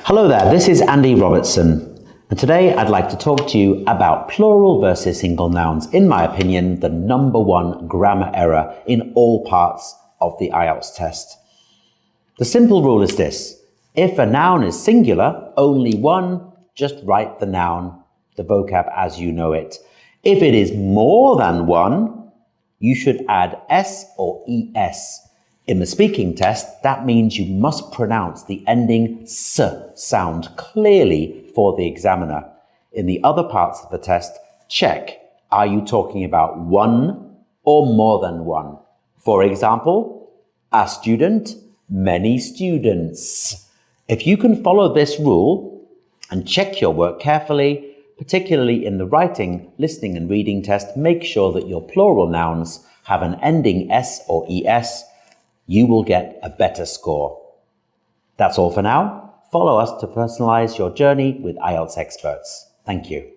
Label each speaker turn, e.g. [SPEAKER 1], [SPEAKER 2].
[SPEAKER 1] Hello there, this is Andy Robertson, and today I'd like to talk to you about plural versus single nouns. In my opinion, the number one grammar error in all parts of the IELTS test. The simple rule is this: if a noun is singular, only one, just write the noun, the vocab as you know it. If it is more than one, you should add S or ES. In the speaking test, that means you must pronounce the ending S sound clearly for the examiner. In the other parts of the test, check, are you talking about one or more than one? For example, a student, many students. If you can follow this rule and check your work carefully, particularly in the writing, listening and reading test, make sure that your plural nouns have an ending S or ES. You will get a better score. That's all for now. Follow us to personalize your journey with IELTS experts. Thank you.